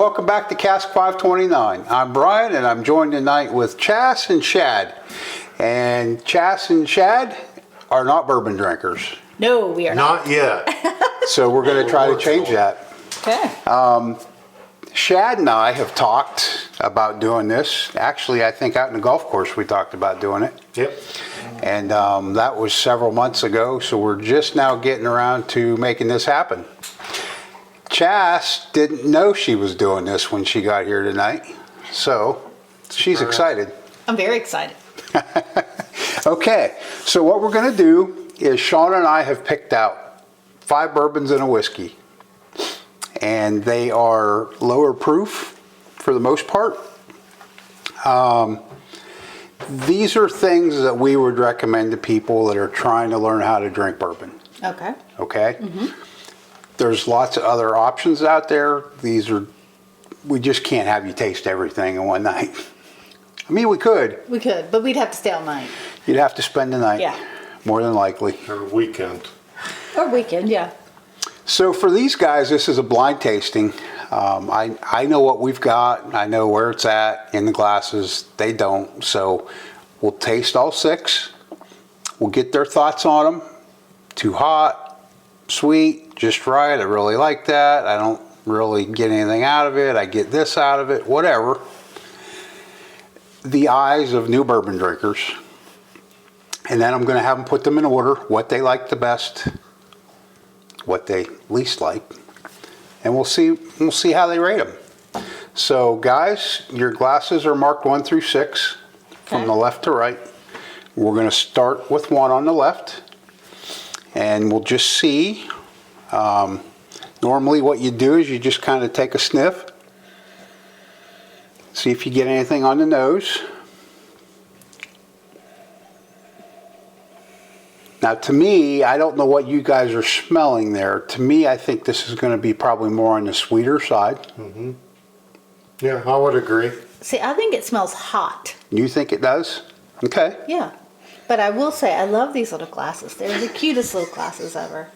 welcome back to Cask 529. I'm Bryan, and I'm joined tonight with Chas and Shad. And Chas and Shad are not bourbon drinkers. No, we are not. Not yet. So we're going to try to change that. Okay. Shad and I have talked about doing this. Actually, I think out in the golf course we talked about doing it. Yep. And that was several months ago, so we're just now getting around to making this happen. Chas didn't know she was doing this when she got here tonight, so she's excited. I'm very excited. Okay, so what we're going to do is Sean and I have picked out 5 bourbons and a whiskey, and they are lower proof for the most part. These are things that we would recommend to people that are trying to learn how to drink bourbon. Okay. Okay? There's lots of other options out there. We just can't have you taste everything in one night. I mean, we could. We could, but we'd have to stay all night. You'd have to spend the night. Yeah. More than likely. Or weekend. Or weekend, yeah. So for these guys, this is a blind tasting. I know what we've got. I know where it's at in the glasses. They don't. So we'll taste all 6. We'll get their thoughts on them. Too hot, sweet, just right. I really like that. I don't really get anything out of it. I get this out of it, whatever. The eyes of new bourbon drinkers. And then I'm going to have them put them in order, what they like the best, what they least like, and we'll see how they rate them. So guys, your glasses are marked 1 through 6 from the left to right. We're going to start with 1 on the left, and we'll just see. Normally what you do is you just kind of take a sniff, see if you get anything on the nose. Now to me, I don't know what you guys are smelling there. To me, I think this is going to be probably more on the sweeter side. Mm-hmm. Yeah, I would agree. See, I think it smells hot. You think it does? Okay. Yeah. But I will say, I love these little glasses. They're the cutest little glasses ever.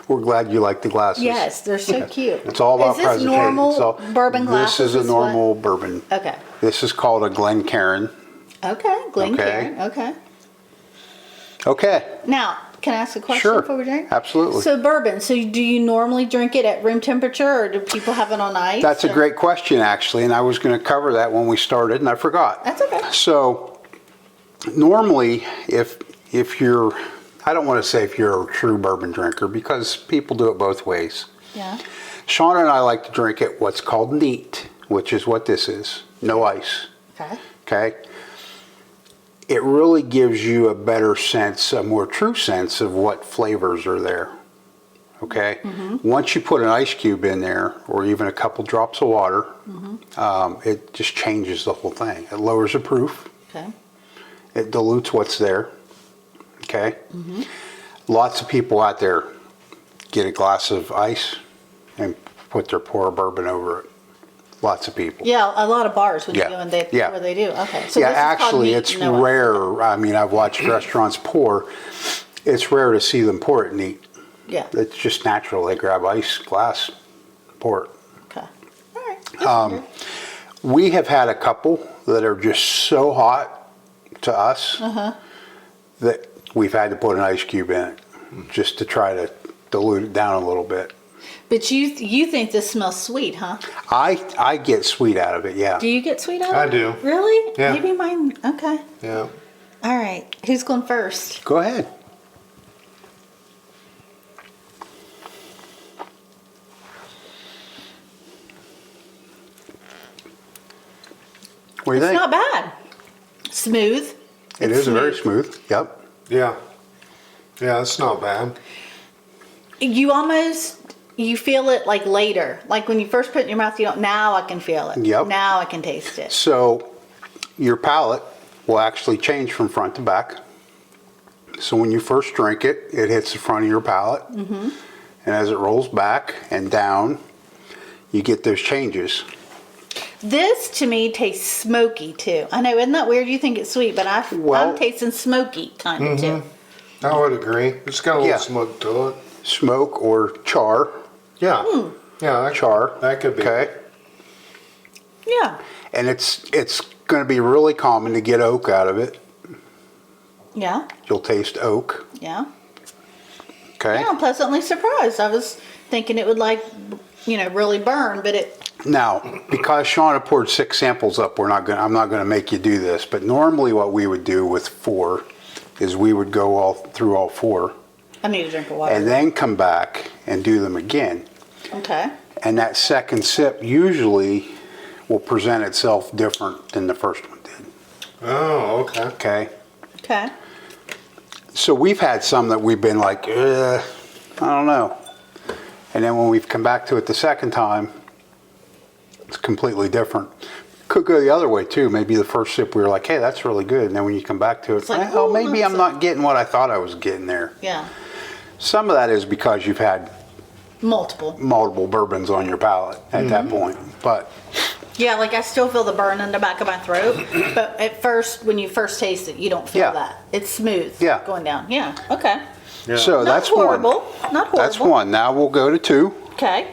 We're glad you like the glasses. Yes, they're so cute. It's all about presentation. Is this normal bourbon glasses? This is a normal bourbon. Okay. This is called a Glencairn. Okay, Glencairn. Okay. Okay. Now, can I ask a question Sure. before we drink? Absolutely. So bourbon, so do you normally drink it at room temperature, or do people have it on ice? That's a great question, actually, and I was going to cover that when we started, and I forgot. That's okay. So, normally, if you're, I don't want to say if you're a true bourbon drinker, because people do it both ways. Yeah. Sean and I like to drink it what's called neat, which is what this is. No ice. Okay. Okay? It really gives you a better sense, a more true sense of what flavors are there. Okay? Once you put an ice cube in there, or even a couple drops of water, it just changes the whole thing. It lowers the proof. Okay. It dilutes what's there. Okay? Lots of people out there get a glass of ice and put their pour of bourbon over it. Lots of people. Yeah, a lot of bars would Yeah. do, and they Yeah. where they do. Okay. So Yeah, this is called actually, neat, it's no ice. rare. I mean, I've watched restaurants pour. It's rare to see them pour it neat. Yeah. It's just natural. They grab ice glass, pour it. Okay. All right. We have had a couple that are just so hot to us that we've had to put an ice cube in it just to try to dilute it down a little bit. But you think this smells sweet, huh? I get sweet out of it, yeah. Do you get sweet out of I it? do. Really? Yeah. Maybe mine. Okay. Yeah. All right. Who's going first? Go ahead. What do you It's think? not bad. Smooth. It It's is very smooth. Yep. Yeah. Yeah, it's not bad. You feel it like later. Like when you first put it in your mouth, you don't, now I can feel it. Yep. Now I can taste it. So your palate will actually change from front to back. So when you first drink it, it hits the front of your palate. And as it rolls back and down, you get those changes. This to me tastes smoky too. I know, isn't that weird? You think it's sweet, but I'm tasting smoky kind of too. I would agree. It's got a little Yeah. smoke to it. Smoke or char. Yeah. Yeah, char. that could be. Okay. Yeah. And it's going to be really common to get oak out of it. Yeah. You'll taste oak. Yeah. Okay. Yeah, I'm pleasantly surprised. I was thinking it would really burn, but it. Now, because Sean had poured 6 samples up, I'm not going to make you do this. But normally, what we would do with 4 is we would go through all 4, I need a drink of water. and then come back and do them again. Okay. And that second sip usually will present itself different than the first one did. Oh, okay. Okay. Okay. So we've had some that we've been like, I don't know. And then when we've come back to it the second time, it's completely different. Could go the other way too. Maybe the first sip we were like, hey, that's really good. And then when you come back to it, It's like, oh, "Ooh, maybe that's I'm not getting what I thought I was getting there. Yeah. Some of that is because you've had Multiple. multiple bourbons on your palate at that point. But Yeah, like I still feel the burn in the back of my throat, but at first, when you first taste it, you don't feel Yeah. that. It's smooth. Yeah. Going down. Yeah. Okay. Yeah. so Not that's horrible. one. Not horrible. That's one. Now we'll go to 2. Okay.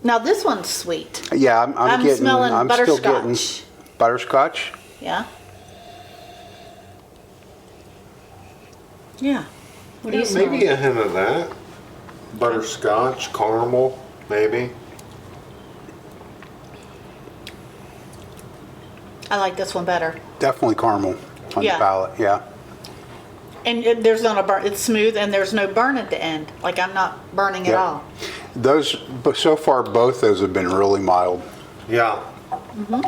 Now this one's sweet. Yeah, I'm getting. smelling I'm still getting butterscotch. butterscotch. Yeah. Yeah. What do you Yeah, smell? maybe a hint of that. Butterscotch, caramel, maybe. I like this one better. Definitely caramel on Yeah. the palate. Yeah. And there's not a burn. It's smooth and there's no burn at the end. Like I'm not burning at Yeah. all. Those, but so far both those have been really mild. Yeah.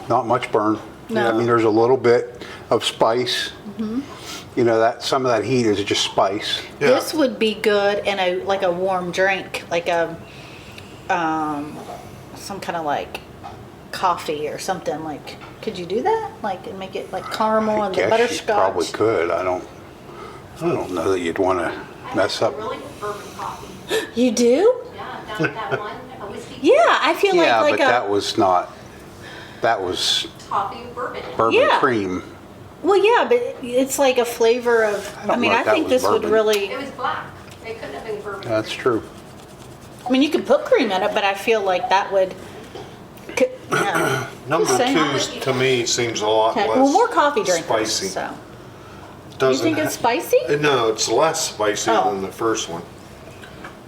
Not much burn. No. I mean, there's a little bit of spice. You know, that some of that heat is just spice. Yeah. This would be good in a warm drink, like a some kind of like coffee or something. Like, could you do that? Like, and make it like caramel and the Guess butterscotch. you probably could. I don't know that you'd want to mess up. Really good bourbon coffee. You do? Yeah, down at that one, a whiskey Yeah, I feel Yeah, like but that was not. That was coffee bourbon. bourbon Yeah. cream. well, yeah, but it's like a flavor of. I don't mean, know I if that think was this would bourbon. really. It was black. It couldn't have been bourbon. That's true. I mean, you could put cream in it, but I feel like that would. Yeah. Number Just saying. 2 to me seems a lot Okay. less Well, more coffee drinkers. spicy. So. You Doesn't think it's spicy? No, it's less spicy Oh. than the first one.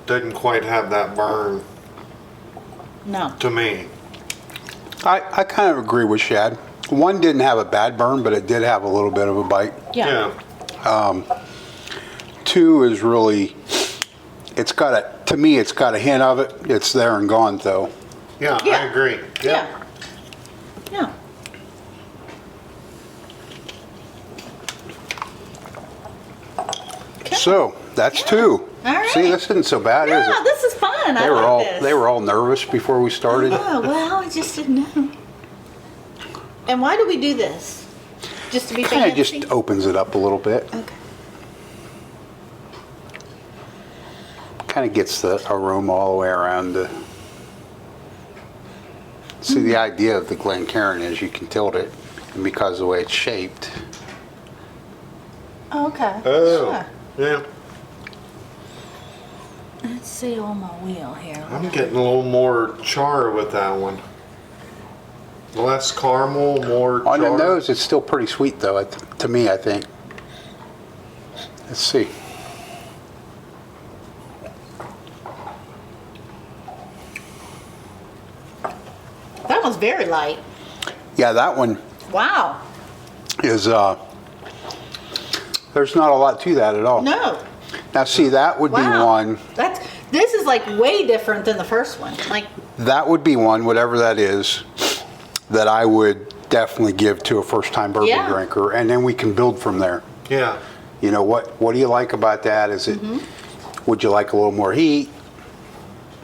Doesn't quite have that burn No. to me. I kind of agree with Shad. One didn't have a bad burn, but it did have a little bit of a bite. Yeah. 2 is really, to me, it's got a hint of it. It's there and gone though. Yeah, Yeah. I agree. Yeah. Yeah. Okay. So that's 2. All right. See, this isn't so bad, is Yeah, it? this is fun. I They were like all this. they were all nervous before we started. Oh, well, I just didn't know. And why do we do this? Just to be Kind of fancy? just opens it up a little bit. Okay. Kind of gets the aroma all the way around. See, the idea of the Glencairn is you can tilt it, and because of the way it's shaped, Oh, okay. Oh, Sure. yeah. Let's see on my wheel here. I'm getting a little more char with that one. Less caramel, more on char. the nose, it's still pretty sweet, though. To me, I think. Let's see. That one's very light. Yeah, that one Wow. is. There's not a lot to that at all. No. Now, see, that would be Wow. one. This is like way different than the first one. Like, That would be one, whatever that is, that I would definitely give to a first-time bourbon Yeah. drinker, and then we can build from there. Yeah. You know, what do you like about that? Is it, would you like a little more heat?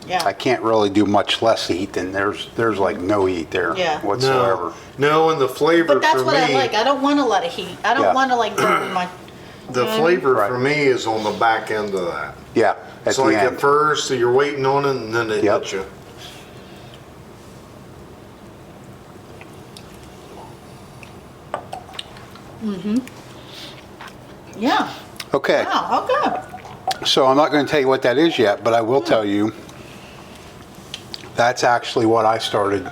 yeah. I can't really do much less heat than there's like no heat there Yeah. whatsoever. No, and the flavor But that's for what me, I like. I don't want a lot of heat. I don't Yeah. want to like burn my. the flavor Right. for me is on the back end of that. Yeah, at It's the like end. at first, you're waiting on it, and then it Yep. hits you. Yeah. Okay, Wow. Okay. So I'm not going to tell you what that is yet, but I will tell you that's actually what I started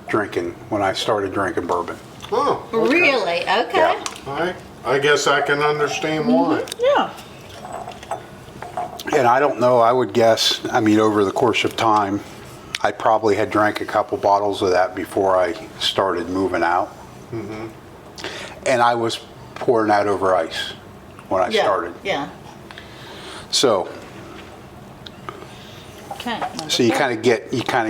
drinking when I started drinking bourbon. Oh, okay. Really? Okay. Yeah. I guess I can understand why. Yeah. And I don't know, I would guess, I mean, over the course of time, I probably had drank a couple bottles of that before I started moving out. And I was pouring that over ice when I Yeah. started. Yeah. So Okay. So you kind of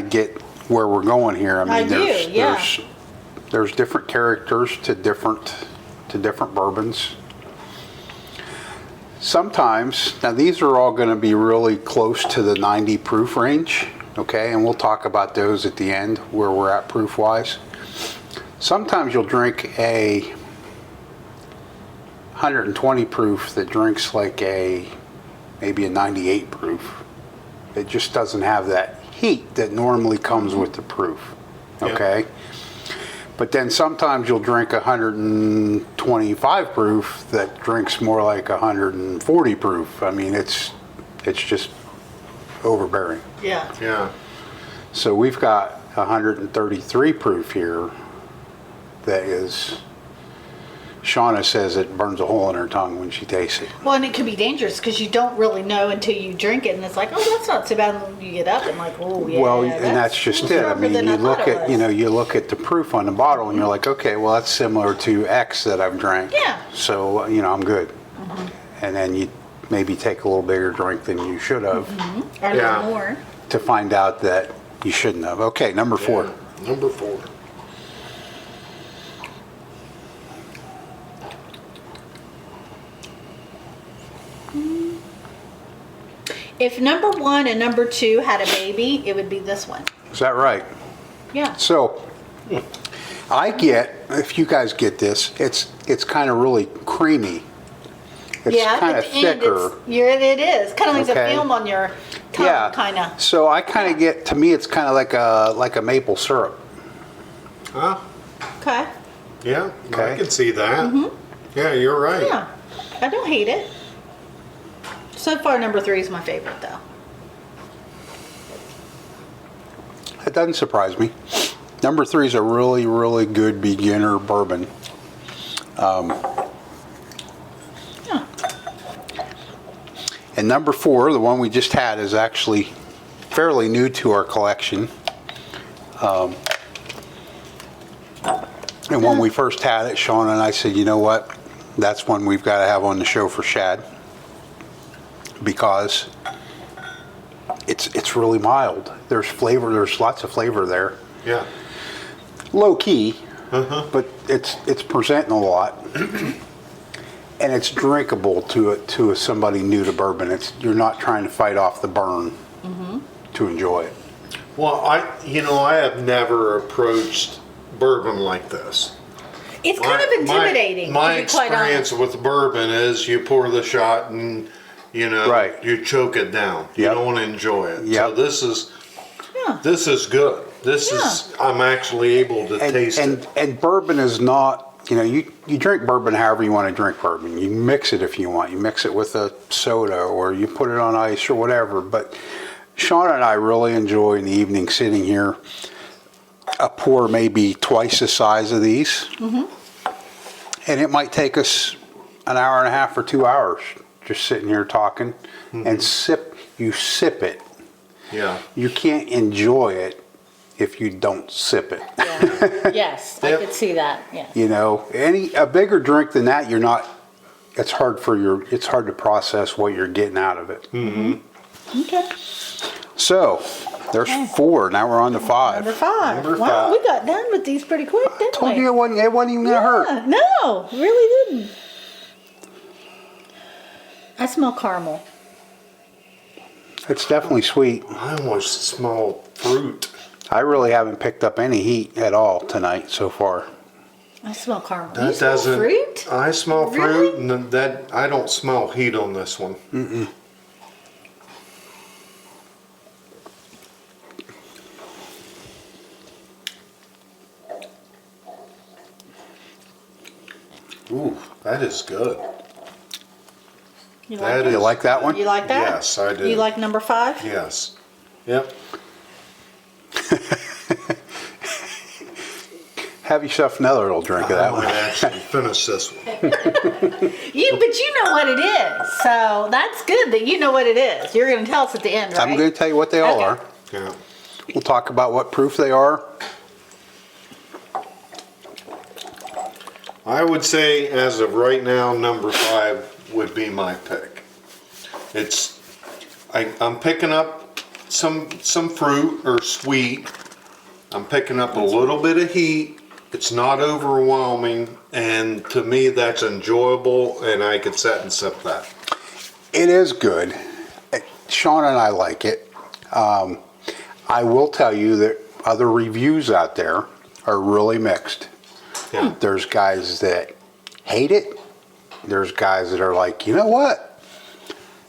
get where we're going here. I mean, I do, yeah. there's different characters to different bourbons. Sometimes, now these are all going to be really close to the 90 proof range, okay? And we'll talk about those at the end where we're at proof wise. Sometimes you'll drink a 120 proof that drinks like maybe a 98 proof. It just doesn't have that heat that normally comes with the proof, okay? But then sometimes you'll drink 125 proof that drinks more like 140 proof. I mean, it's just overbearing. Yeah. Yeah. So we've got 133 proof here that is, Shauna says it burns a hole in her tongue when she tastes it. Well, and it could be dangerous because you don't really know until you drink it, and it's like, oh, that's not so bad. And then you get up and like, oh yeah. Well, and that's just it. I stronger mean, than you I look thought it at, was. you look at the proof on the bottle and you're like, okay, well, that's similar to X that I've drank. Yeah. So, I'm good. And then you maybe take a little bigger drink than you should have Or a Yeah. little more. to find out that you shouldn't have. Okay, number 4. Yeah. Number 4. If number 1 and number 2 had a baby, it would be this one. Is that right? Yeah. So, I get, if you guys get this, it's kind of really creamy. It's yeah, kind at of the end, thicker. it is. Kind of like Okay. a film on your tongue, kind of. So I kind of get, to me, it's kind of like a maple syrup. Huh? Okay. Yeah, I Okay. can see that. Yeah, you're right. Yeah. I don't hate it. So far, number 3 is my favorite, though. It doesn't surprise me. Number 3 is a really, really good beginner bourbon. Yeah. And number 4, the one we just had, is actually fairly new to our collection. And when we first had it, Sean and I said, you know what? That's one we've got to have on the show for Shad. Because it's really mild. There's flavor, there's lots of flavor there. Yeah. Low key, but it's presenting a lot. And it's drinkable to somebody new to bourbon. You're not trying to fight off the burn to enjoy it. Well, I have never approached bourbon like this. It's kind of intimidating. My to be quite experience honest. with bourbon is you pour the shot and Right. you choke it down. You Yep. don't want to enjoy it. Yep. So this is good. This Yeah. is I'm actually able to taste it. And bourbon is not, you drink bourbon however you want to drink bourbon. You mix it if you want. You mix it with a soda or you put it on ice or whatever. But Sean and I really enjoy in the evening sitting here a pour maybe twice the size of these. And it might take us an hour and a half or 2 hours just sitting here talking and you sip it. Yeah. You can't enjoy it if you don't sip it. Yeah. Yes, I Yep. could see that. Yeah. A bigger drink than that, it's hard to process what you're getting out of it. Okay. So there's 4. Now we're on to 5. Number 5. Number Wow, 5. we got done with these pretty quick, didn't Told we? you it wasn't even gonna hurt. Yeah, no, really didn't. I smell caramel. It's definitely sweet. I almost smell fruit. I really haven't picked up any heat at all tonight so far. I smell caramel. That you smell doesn't. fruit? I smell Really? fruit, and that I don't smell heat on this one. Ooh, that is good. You That like is- You like that one? You like that? Yes, I do. You like number 5? Yes. Yep. Have yourself another little drink of that I might one. actually finish this one. But you know what it is, so that's good that you know what it is. You're going to tell us at the end, right? I'm going to tell you what they all Okay. are. Yeah. We'll talk about what proof they are. I would say, as of right now, number 5 would be my pick. I'm picking up some fruit or sweet. I'm picking up a little bit of heat. It's not overwhelming, and to me, that's enjoyable, and I could sit and sip that. It is good. Sean and I like it. I will tell you that other reviews out there are really mixed. Yeah. There's guys that hate it. There's guys that are like, you know what?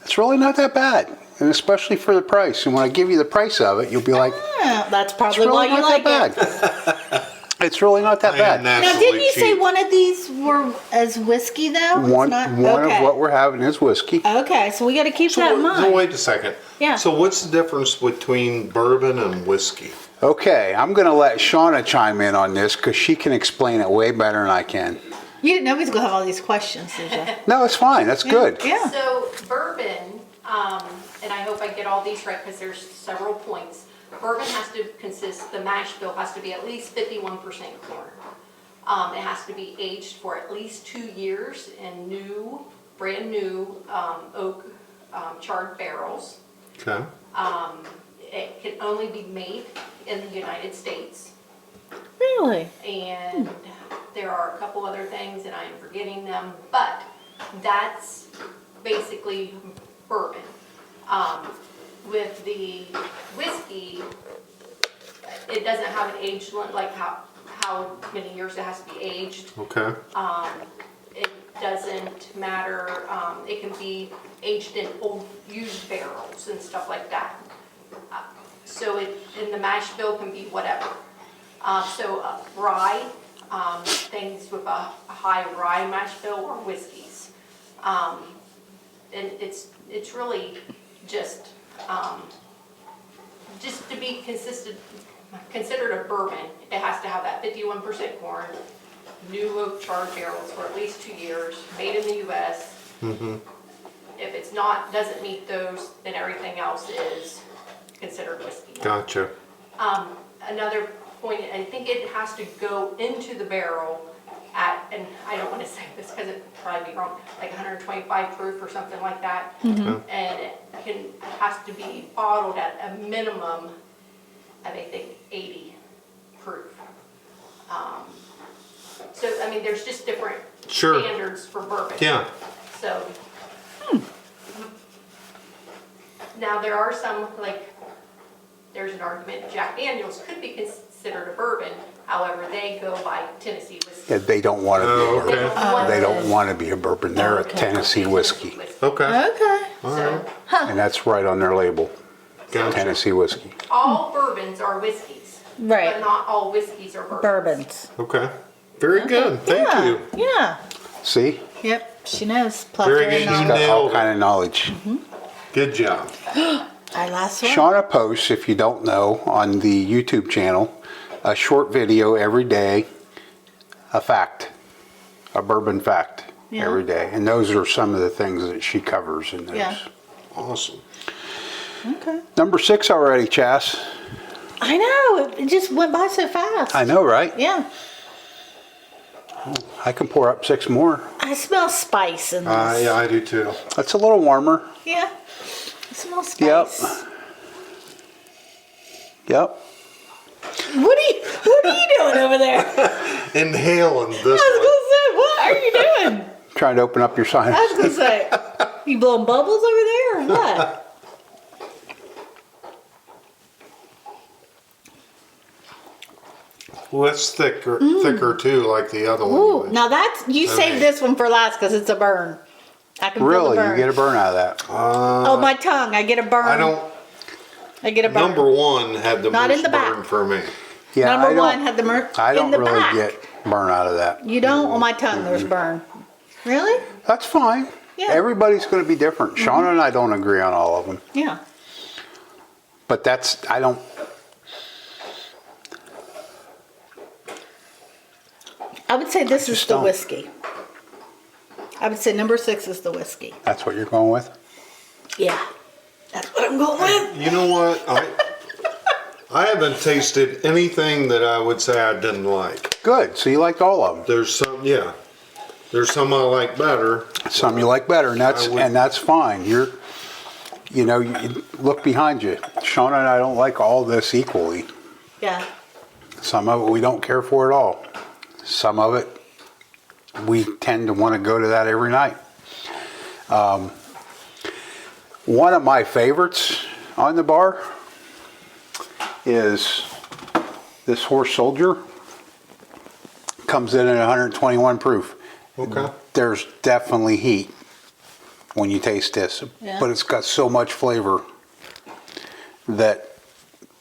It's really not that bad. And especially for the price. And when I give you the price of it, you'll be like, Yeah, that's it's probably why really you not like that it. bad. It's really not that I bad. am Now, naturally didn't you say cheap. one of these were as whiskey though? It's One not- of okay. what we're having is whiskey. Okay, so we got to keep that in So mind. wait a second. Yeah. So what's the difference between bourbon and whiskey? Okay, I'm going to let Shauna chime in on this because she can explain it way better than I can. You didn't know we was gonna have all these questions, did you? No, it's fine. That's good. Yeah. So bourbon, and I hope I get all these right because there's several points. Bourbon has to consist, the mash bill has to be at least 51% corn. It has to be aged for at least 2 years in brand new oak charred barrels. Okay. It can only be made in the United States. Really? And there are a couple other things and I am forgetting them, but that's basically bourbon. With the whiskey, it doesn't have an age limit, like how many years it has to be aged. Okay. It doesn't matter, it can be aged in old used barrels and stuff like that. So and the mash bill can be whatever. Rye, things with a high rye mash bill or whiskeys. And it's really just to be considered a bourbon, it has to have that 51% corn, new oak charred barrels for at least 2 years, made in the US. Mm-hmm. If it's doesn't meet those, then everything else is considered whiskey. Gotcha. Another point, I think it has to go into the barrel at, and I don't want to say this because it'd probably be wrong, like 125 proof or something like that. And it has to be bottled at a minimum of, I think, 80 proof. So, I mean, there's just different Sure. standards for bourbon. Yeah. So, now there are some, like, there's an argument Jack Daniels could be considered a bourbon, however, they go by Tennessee whiskey. Yeah, they don't want to Oh, be. okay. They don't want to be a bourbon. They're a Tennessee whiskey, Okay. Okay. So, and that's right on their label. Gotcha. Tennessee whiskey. all bourbons are whiskeys. Right. But not all whiskeys are bourbons. Bourbons. Okay. Very good. Thank yeah. you. Yeah. See, Yep. She knows. Very Plethora good. of she's knowledge. got all Nailed it. kind of knowledge. Good job. Our last one. Shauna posts, if you don't know, on the YouTube channel, a short video every day, a fact, a bourbon fact Yeah. every day. And those are some of the things that she covers in those. Yeah. Awesome. Okay. Number 6 already, Chas. I know. It just went by so fast. I know, right? Yeah. I can pour up 6 more. I smell spice in this. Yeah, I do too. That's a little warmer. Yeah. I smell Yep. spice. Yep. What are you doing over there? Inhaling I this was one. gonna say, what are you doing? Trying to open up your sign. I was gonna say, you blowing bubbles over there or what? Well, it's thicker too, like the other one. Ooh, now that's you Okay. save this one for last because it's a burn. I can feel Really? the You burn. get a burn out of that? Oh, my tongue! I get a burn. I don't. I get a burn. Number 1 had the Not in most the back. burn for me. Yeah, Number I don't, one had the I in don't the really back. get burn out of that. You don't? On my tongue, there's burn. Really? That's fine. Yeah. Everybody's going to be different. Shauna and I don't agree on all of them. Yeah. But I don't. I would say this is just the don't. whiskey. I would say number 6 is the whiskey. That's what you're going with? Yeah. That's what I'm going with. You know what? I haven't tasted anything that I would say I didn't like. Good. So you liked all of them. There's some, yeah. There's some I like better. Some you like better, and that's fine. You look behind you. Shauna and I don't like all this equally. Yeah. Some of it we don't care for at all. Some of it we tend to want to go to that every night. One of my favorites on the bar is this Horse Soldier. Comes in at 121 proof. Okay. There's definitely heat when you taste this, Yeah. but it's got so much flavor that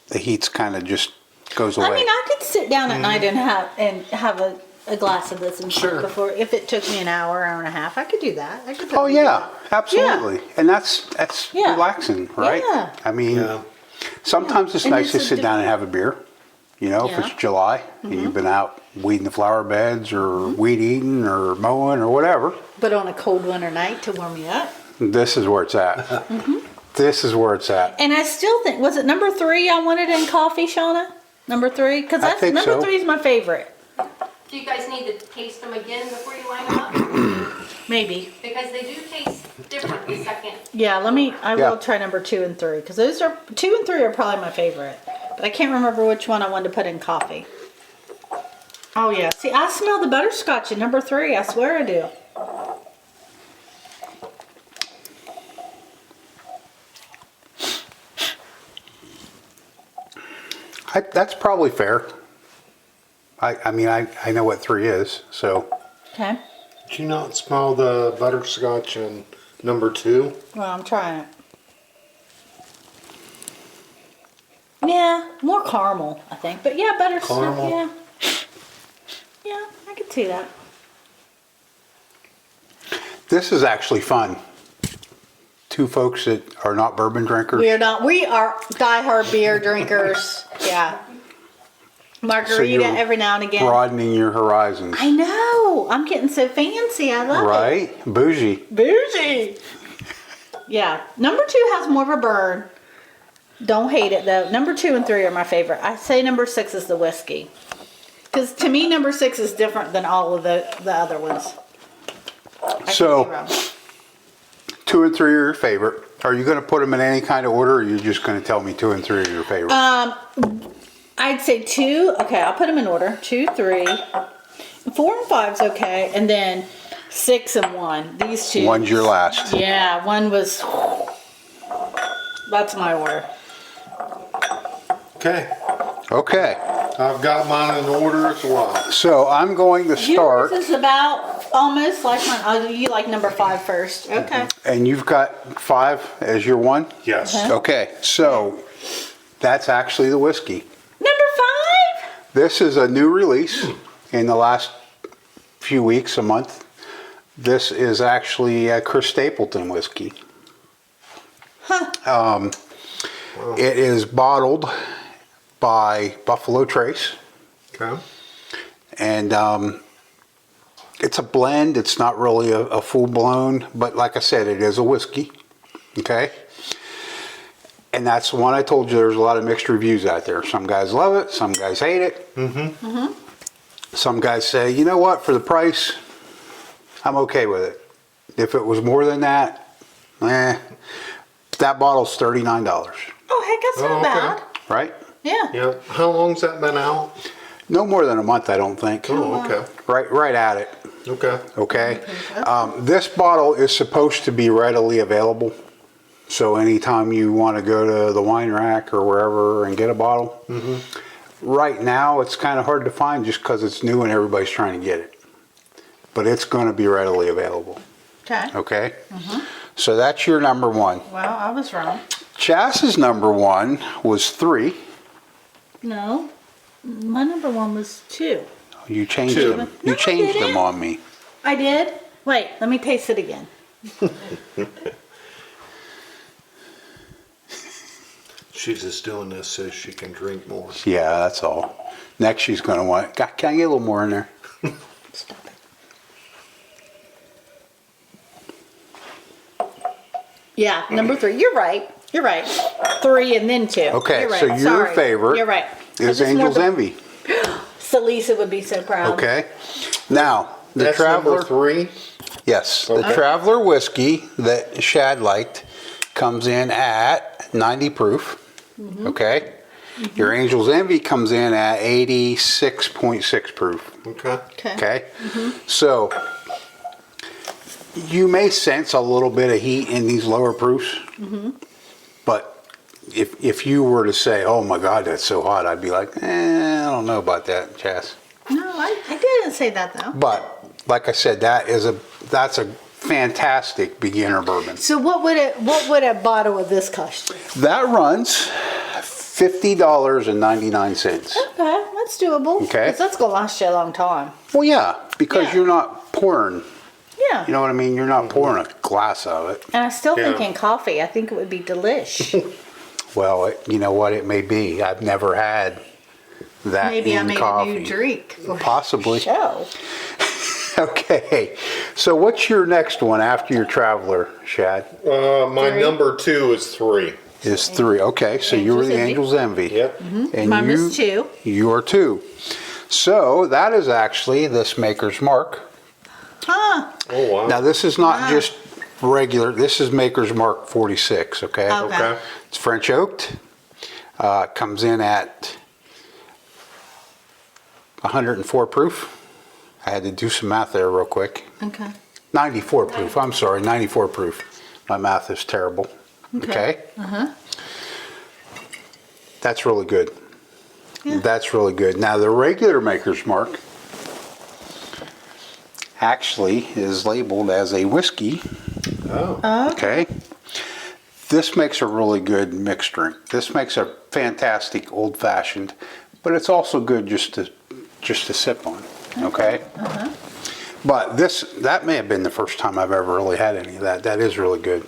the heat's kind of just goes away. I mean, I could sit down at night and have a glass of this and Sure. before. If it took me an hour and a half, I could do that. I could. Oh totally do yeah, absolutely. And that's Yeah. relaxing, right? Yeah. I mean, Yeah. sometimes it's And nice to it's a sit down and have a beer. If Yeah. Mm-hmm. it's July and you've been out weeding the flower beds or weed eating or mowing or whatever, But on a cold winter night to warm me up. this is where it's at. Mm-hmm. This is where it's at. And I still think, was it number 3 I wanted in coffee, Shauna? Number 3? Because I think number so. 3 is my favorite. Do you guys need to taste them again before you line them up? Maybe. Because they do taste different the second. Yeah, I Yeah. will try number 2 and 3. Because 2 and 3 are probably my favorite. But I can't remember which one I wanted to put in coffee. Oh yeah. See, I smell the butterscotch in number 3. I swear I do. That's probably fair. I mean, I know what 3 is, so. Okay. Did you not smell the butterscotch in number 2? Well, I'm trying it. Yeah, more caramel, I think. But yeah, butterscotch. Caramel? Yeah. Yeah, I could see that. This is actually fun. 2 folks that are not bourbon drinkers. We are diehard beer drinkers. Yeah. Margarita you're every now and again. Broadening your horizons. I know. I'm getting so fancy. I love it. Right? Bougie. Bougie. Yeah. Number 2 has more of a burn. Don't hate it though. Number 2 and 3 are my favorite. I say number 6 is the whiskey. Because to me, number 6 is different than all of the other ones. I could So- be wrong. 2 and 3 are your favorite. Are you going to put them in any kind of order, or are you just going to tell me 2 and 3 are your favorite? I'd say 2. Okay, I'll put them in order. 2, 3. 4 and 5's okay. And then 6 and 1. These 2. One's your last. Yeah, 1 was. That's my order. Okay. Okay. I've got mine in order as well. So I'm going to start, Yours is about almost like mine. Oh, you like number 5 first. Okay. and you've got 5 as your one? Yes. Okay. Okay, so that's actually the whiskey. Number 5? This is a new release in the last few weeks, a month. This is actually a Chris Stapleton whiskey. Huh. It is bottled by Buffalo Trace, Okay. and it's a blend. It's not really a full-blown, but like I said, it is a whiskey. Okay? And that's the one I told you there's a lot of mixed reviews out there. Some guys love it, some guys hate it. Some guys say, you know what, for the price, I'm okay with it. If it was more than that, that bottle's $39, Oh, heck, that's not Oh, okay. bad. right? Yeah. Yeah. How long's that been out? No more than a month, I don't think. Oh, okay. Right at it. Okay. Okay. This bottle is supposed to be readily available. So anytime you want to go to the wine rack or wherever and get a bottle, right now it's kind of hard to find just because it's new and everybody's trying to get it. But it's going to be readily available. Okay. Okay. So that's your number 1. Well, I was wrong. Chas's number 1 was 3. No. My number 1 was 2. You changed 2. them. No, You I changed them didn't. on me. I did? Wait, let me taste it again. She's just doing this so she can drink more. Yeah, that's all. Next, she's going to want, can I get a little more in there? Stop it. Yeah, number 3. You're right. You're right. 3 and then 2. Okay, You're right. so your Sorry. favorite You're right. is I just Angel's wanted Envy. So Lisa would be so proud. Okay. Now, the That's Traveler. number 3. Yes, the Okay. Traveler whiskey that Shad liked comes in at 90 proof. Okay. Your Angel's Envy comes in at 86.6 proof. Okay. Okay. Okay. So you may sense a little bit of heat in these lower proofs, but if you were to say, "Oh my God, that's so hot," I'd be like, I don't know about that, Chas. No, I didn't say that though. But like I said, that's a fantastic beginner bourbon. So what would a bottle of this cost you? That runs $50.99. Okay, that's doable. Okay. 'Cause that's gonna last you a long time. Well, yeah, because Yeah. you're not pouring. Yeah. You know what I mean? You're not pouring a glass of it. And I still think Yeah. in coffee, I think it would be delish. Well, you know what? It may be. I've never had that Maybe I in made coffee. a new drink. for Possibly. the Show. Okay. So what's your next one after your Traveler, Shad? My 3. number 2 is 3. Is 3. Okay, so you were the Angel's Envy. Angel's Envy. Yep. And Mine was 2. You are 2. So that is actually this Maker's Mark. Huh. Oh, wow. Now this is not just regular. This is Maker's Mark 46. Okay. Okay. Okay. It's French oaked. Comes in at 104 proof. I had to do some math there real quick. Okay. 94 proof. I'm sorry, 94 proof. My math is terrible. Okay. That's really good. Yeah. That's really good. Now the regular Maker's Mark actually is labeled as a whiskey. Oh. Okay. This makes a really good mixed drink. This makes a fantastic old fashioned, but it's also good just to sip on. Okay. But that may have been the first time I've ever really had any of that. That is really good.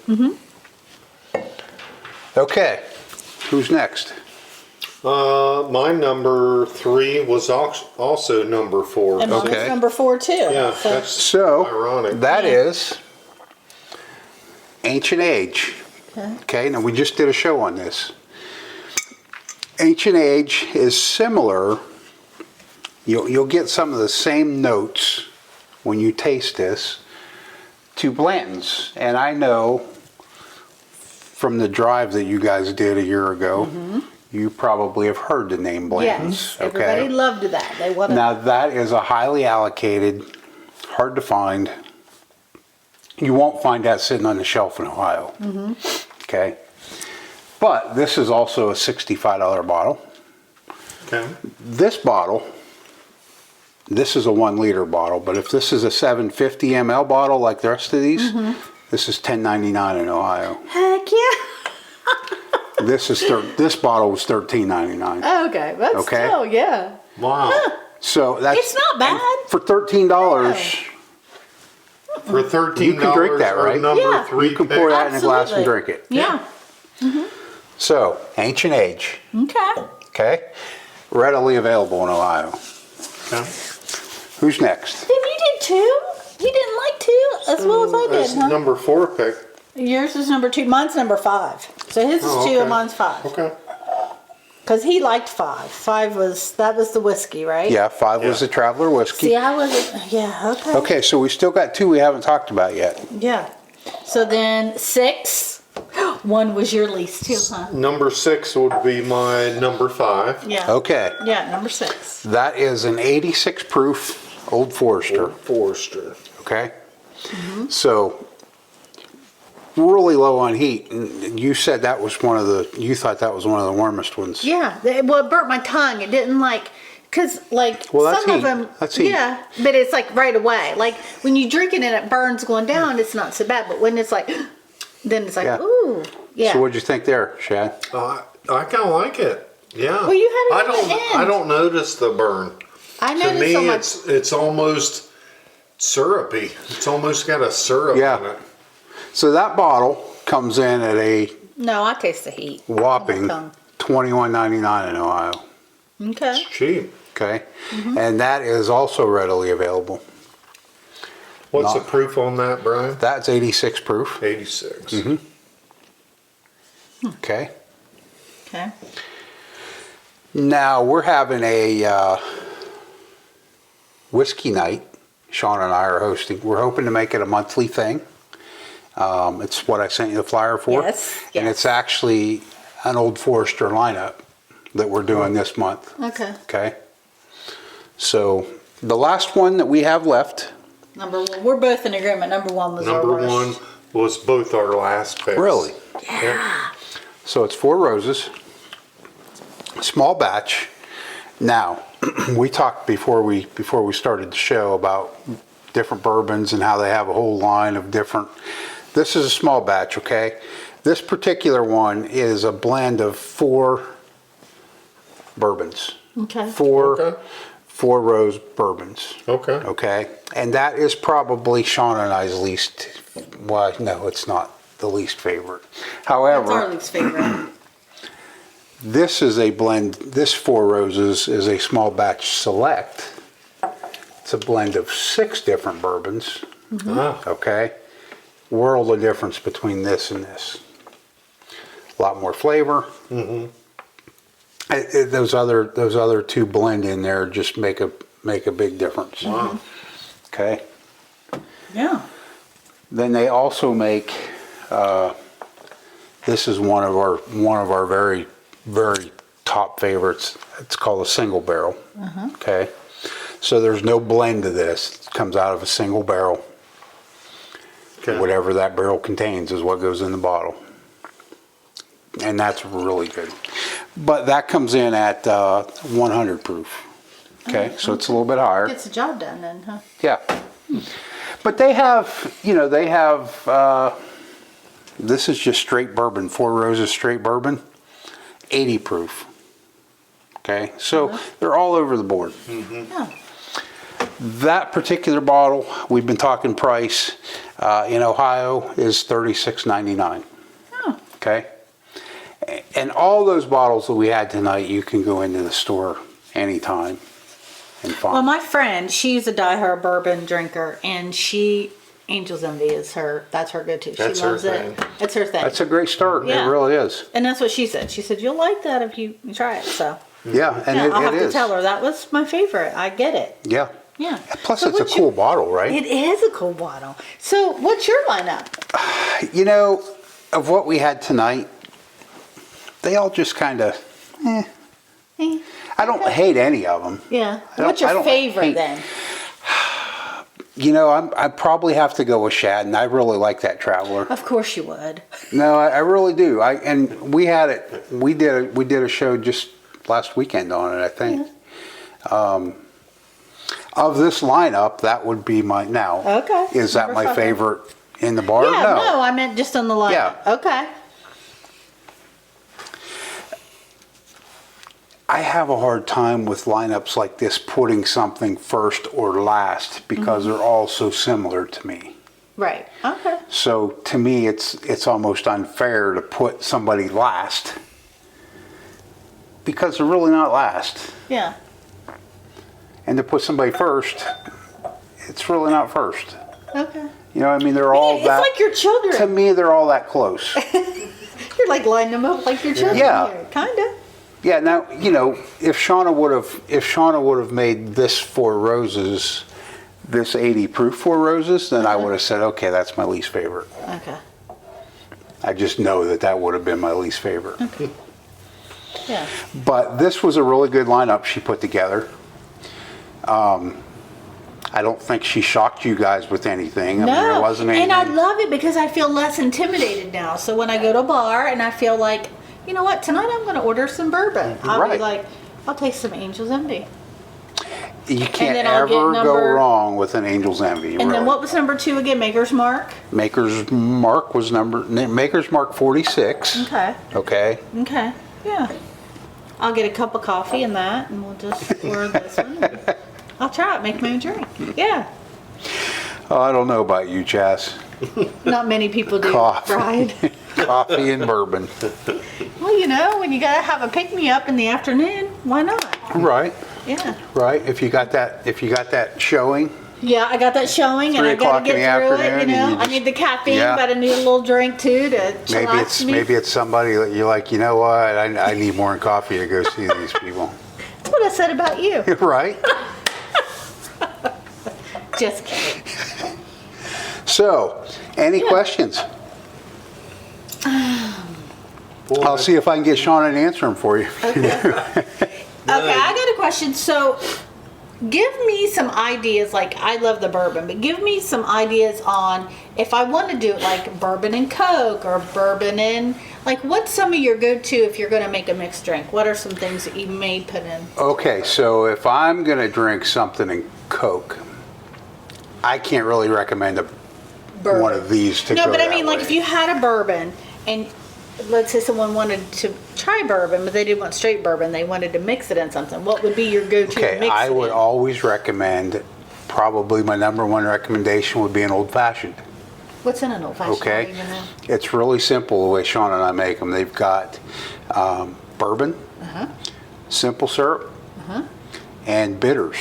Okay. Who's next? My number 3 was also number 4. And mine Okay. was number 4 too. Yeah, So- that's So ironic. that is Ancient Age. Okay, now we just did a show on this. Ancient Age is similar. You'll get some of the same notes when you taste this to Blanton's. And I know from the drive that you guys did a year ago, you probably have heard the name Blanton's. Yes. Everybody loved that. They wanted. Now that is a highly allocated, hard to find. You won't find that sitting on the shelf in Ohio. Okay. But this is also a $65 bottle. Okay. This bottle, this is a 1 liter bottle, but if this is a 750 ml bottle like the rest of these, this is $10.99 in Ohio. Heck yeah. This bottle was $13.99. Okay. That's Okay. still, yeah. Wow. So that's It's not bad. for $13. For $13, You can drink that, right? a number Yeah. 3 You can pour pick. that in a glass and Absolutely. drink it. Yeah. So, Ancient Age, Okay. okay? Readily available in Ohio. Okay. Who's next? Then you did 2? You didn't like 2 as well as I That's did, huh? number 4 pick. Yours is number 2. Mine's number 5. So his is 2 okay. and mine's 5. Okay. Because he liked 5. 5 was the whiskey, right? Yeah, 5 was Yeah. the Traveler whiskey. See, I wasn't. Yeah. Okay. Okay, so we still got 2 we haven't talked about yet. Yeah. So then 6. 1 was your least too, huh? Number 6 would be my number 5. Yeah. Okay, Yeah, number 6. that is an 86 proof Old Forester. Forester. Okay, so really low on heat. And you said that was you thought that was one of the warmest ones. Yeah. Well, it burnt my tongue. It didn't because Well, that's some of heat. them. That's heat. Yeah, but it's like right away. Like when you drink it and it burns going down, it's not so bad. But when it's like, then it's like, Yeah. ooh, yeah. So what'd you think there, Shad? I kind of like it. Yeah. Well, you had it I at the end. I don't notice the burn. I To noticed me, so much. it's almost syrupy. It's almost got a syrup Yeah. in it. So that bottle comes in at a No, I taste the heat. whopping Tongue. $21.99 in Ohio. Okay. Cheap. Okay, and that is also readily available. What's the Not- proof on that, Brian? That's 86 proof. 86. Okay. Okay. Now we're having a whiskey night. Sean and I are hosting. We're hoping to make it a monthly thing. It's what I sent you the flyer for. Yes, And yes. it's actually an Old Forester lineup that we're doing this month. Okay. Okay. So the last one that we have left. Number one. We're both in agreement. Number one was Number our worst. one was both our last picks. Really? Yeah. So it's 4 roses, small batch. Now, we talked before we started the show about different bourbons and how they have a whole line of different. This is a small batch, okay? This particular one is a blend of 4 bourbons. Okay. Okay. 4 rose bourbons. Okay. Okay, and that is probably Sean and I's least. Well, no, it's not the least favorite. That's our However, least favorite. this is a blend. This 4 roses is a small batch select. It's a blend of 6 different bourbons. Ah, Okay, world of difference between this and this. A lot more flavor. Those other 2 blend in there just make a big difference. wow. Okay. Yeah. Then they also make. This is one of our very top favorites. It's called a single barrel. Okay. So there's no blend to this. It comes out of a single barrel. Okay. Whatever that barrel contains is what goes in the bottle. And that's really good. But that comes in at 100 proof. Okay, so it's a little bit higher. Gets the job done then, huh? Yeah. But they have, this is just straight bourbon, 4 roses straight bourbon, 80 proof. Okay, so they're all over the board. Yeah. That particular bottle, we've been talking price, in Ohio is $36.99. Oh. Okay? And all those bottles that we had tonight, you can go into the store anytime and find. Well, my friend, she's a diehard bourbon drinker, and Angel's Envy is that's her go-to. That's She her loves thing. it. It's her thing. That's a great start. Yeah. It really is. And that's what she said. She said, you'll like that if you try it. So, Yeah, and yeah, I'll have it to is. tell her that was my favorite. I get it. Yeah. Yeah. Plus, So it's a what's cool bottle, right? It is a cool bottle. So, what's your lineup? Of what we had tonight, they all just kind of. Eh, I don't hate any of them. Yeah. don't- What's I your don't favorite hate- then? I probably have to go with Shad, and I really like that Traveler. Of course you would. No, I really do. And we had it. We did a show just last weekend on it, I think. Of this lineup, that would be my now. Okay. Is that Number my 5. favorite in the bar? Yeah, no, I meant just on the lineup. Yeah. Okay. I have a hard time with lineups like this putting something first or last because they're all so similar to me. Right. Okay. So to me, it's almost unfair to put somebody last because they're really not last. Yeah. And to put somebody first, it's really not first. Okay. You know what I mean? They're all It's that. like your children. To me, they're all that close. You're like lining them up like your children. Yeah. Here. Kinda. Yeah. Now if Shauna would have made this 4 roses, this 80 proof 4 roses, then I would have said, okay, that's my least favorite. Okay. I just know that would have been my least favorite. Yeah. But this was a really good lineup she put together. I don't think she shocked you guys with anything. I mean, there wasn't anything. And I love it because I feel less intimidated now. So when I go to a bar and I feel like, you know what, tonight I'm going to order some bourbon. I'll be Right. like, I'll taste some Angel's Envy. You can't then I'll get ever go number- wrong with an Angel's Envy. And then what was number 2 again? Maker's Mark? Maker's Mark was Maker's Mark 46. Okay. Okay. Okay. Yeah. I'll get a cup of coffee and that, and we'll just pour this one. I'll try it, make my own drink. Yeah. Oh, I don't know about you, Chas. Not many people do, Coffee. Bryan. Coffee and bourbon. Well, when you gotta have a pick-me-up in the afternoon, why not? Right, Yeah. right. If you got that showing, Yeah, I got that showing, and 3 I gotta o'clock in get the through it. afternoon, and you I just- need the caffeine, yeah. but I need a little drink too to chillax me. maybe it's somebody that you're like, you know what, I need more than coffee to go see these people. That's what I said about you. Right. Just kidding. So, any questions? I'll see if I can get Shauna and answer them for you. Okay, I got a question. So, give me some ideas. Like, I love the bourbon, but give me some ideas on if I want to do it like bourbon and Coke or bourbon and like what's some of your go-to if you're going to make a mixed drink? What are some things that you may put in? Okay, so if I'm going to drink something in Coke, I can't really recommend Bourbon. one of these to No, go but I that mean, like way. if you had a bourbon and let's say someone wanted to try bourbon, but they didn't want straight bourbon, they wanted to mix it in something. What would be your go-to Okay, mix? I it would in? always recommend, probably my number one recommendation would be an old fashioned. What's in an old fashioned? I Okay, don't even know. it's really simple the way Sean and I make them. They've got bourbon, simple syrup, and bitters.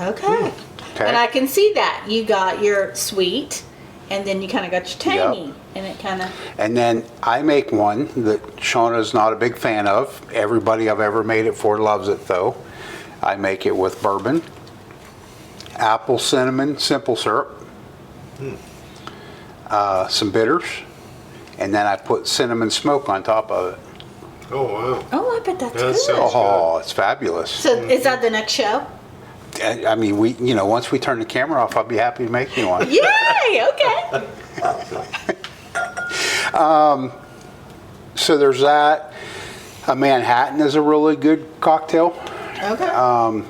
Okay. Okay. And I can see that. You got your sweet, and then you kind of got your tangy, and it kind of. And then I make one that Shauna's not a big fan of. Everybody I've ever made it for loves it though. I make it with bourbon, apple cinnamon simple syrup, some bitters, and then I put cinnamon smoke on top of it. Oh, wow. Oh, I bet that's That good. sounds- Oh, it's fabulous. So is that the next show? I mean, once we turn the camera off, I'll be happy to make you one. Yay! Okay. So there's that. A Manhattan is a really good cocktail. Okay.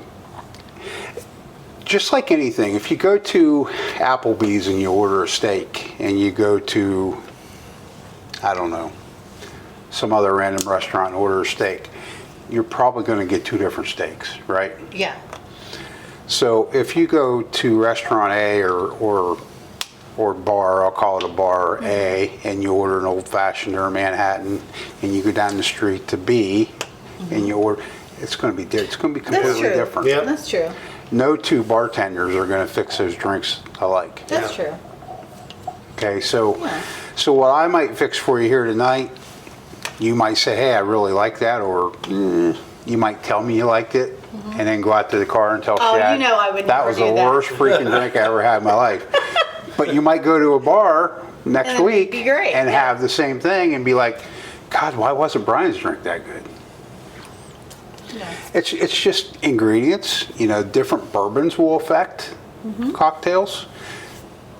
Just like anything, if you go to Applebee's and you order a steak, and you go to, I don't know, some other random restaurant and order a steak, you're probably going to get 2 different steaks, right? Yeah. So if you go to restaurant A or bar, I'll call it a bar A, and you order an old fashioned or a Manhattan, and you go down the street to B, and you order, it's going to be completely That's true. different. Yeah. That's true. No 2 bartenders are going to fix those drinks alike. That's true. Okay, so Yeah. so what I might fix for you here tonight, you might say, hey, I really like that, or you might tell me you liked it, and then go out to the car and tell Oh, Shad, you know I would that never was do the that." worst freaking drink I ever had in my life. But you might go to a bar next And it'd week be great, and yeah. have the same thing and be like, God, why wasn't Brian's drink that good? Yeah. It's just ingredients. Different bourbons will affect cocktails.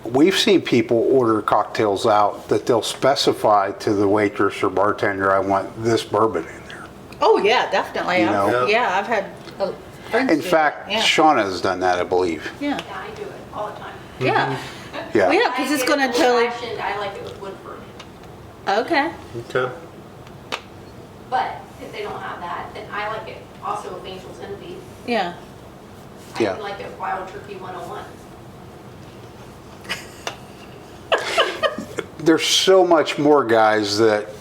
We've seen people order cocktails out that they'll specify to the waitress or bartender, I want this bourbon in there. Oh yeah, definitely. You know? I've had friends In do fact, that. Yeah. Shauna has done that, I believe. Yeah. Yeah, I do it all the time. Yeah. Yeah. Well, yeah, because I it's get going it to totally. old-fashioned, I like it with Woodford. Okay. Okay. But if they don't have that, then I like it also with Angel's Envy. Yeah. I Yeah. even like it with Wild Turkey 101. There's so much more, guys, that,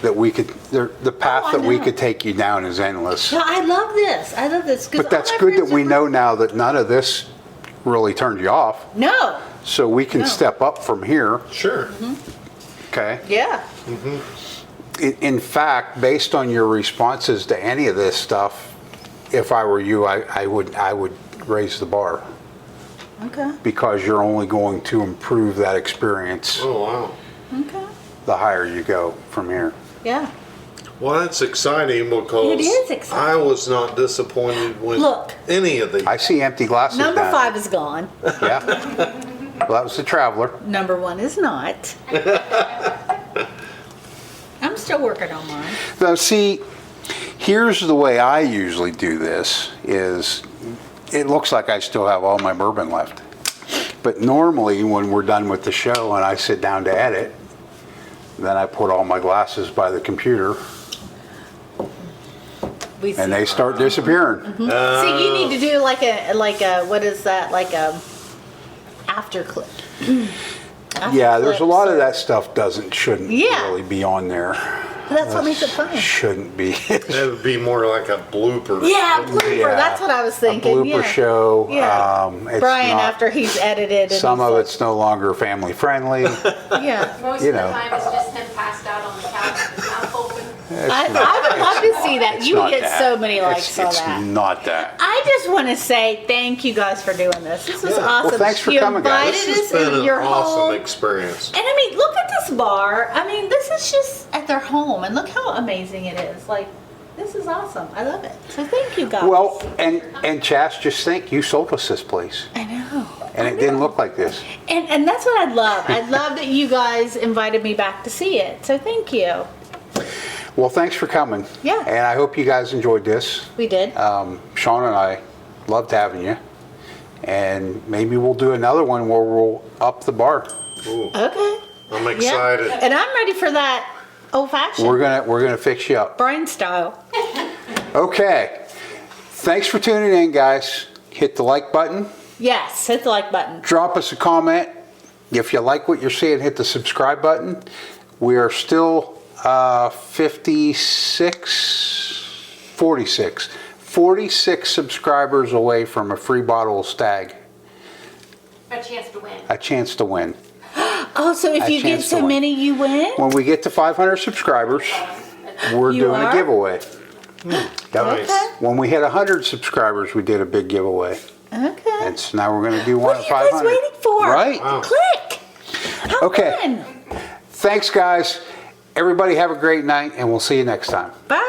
that we could, the path I that we know. could take you down is endless. No, I love this. I love this. 'Cause But that's all my good that friends we are- know now that none of this really turned you off. No. So we can No. step up from here, Sure. okay? Yeah. In fact, based on your responses to any of this stuff, if I were you, I would raise the bar, Okay. because you're only going to improve that experience Oh, wow. Okay. the higher you go from here. Yeah. Well, that's exciting because It is exciting. I was not disappointed with Look. any of these. I see empty glasses Number down 5 is gone. there. Yeah. Well, that was the Traveler. Number 1 is not. I'm still working on mine. Now, see, here's the way I usually do this is it looks like I still have all my bourbon left. But normally when we're done with the show and I sit down to edit, then I put all my glasses by the computer We see. and they start disappearing. See, you need to do like a what is that? Like a after clip. Yeah, there's a lot of Flips that stuff shouldn't Yeah. really be on there. But that's what makes it fun. Shouldn't be. That would be more like a blooper. Yeah, blooper. Yeah. That's what I was A thinking. blooper yeah. show. Yeah. It's Brian, not- after he's edited, and some he's of like, it's no longer family friendly. Yeah. Most You of the know. time, it's just him passed out on the couch with his mouth open. I would love to see that. It's You would not get that. so many likes on It's that. not that. I just want to say thank you guys for doing this. This was awesome. Well, thanks for you coming, guys. invited This has us been into an your awesome home. experience. And I mean, look at this bar. I mean, this is just at their home, and look how amazing it is. Like, this is awesome. I love it. So thank you guys. Well, and Chas, just think, you sold us this place, I know. and it didn't look like this. And that's what I love. I love that you guys invited me back to see it. So thank you. Well, thanks for coming. Yeah. And I hope you guys enjoyed this. We did. Sean and I loved having you, and maybe we'll do another one where we'll up the bar. Ooh, Okay. I'm excited. And I'm ready for that old fashioned. We're gonna fix you up. Bryan style. Okay. Thanks for tuning in, guys. Hit the like button. Yes, hit the like button. Drop us a comment. If you like what you're seeing, hit the subscribe button. We are still 46 subscribers away from a free bottle of Stag. A chance to win. A chance to win. Oh, so if A you get chance to so win. many, you win? When we get to 500 subscribers, we're You doing are? a giveaway. Nice. Okay. When we hit 100 subscribers, we did a big giveaway. Okay. And so now we're going to do one What at are you 500. guys waiting for? Right. Wow. Click. How Okay. fun. Thanks, guys. Everybody have a great night, and we'll see you next time. Bye.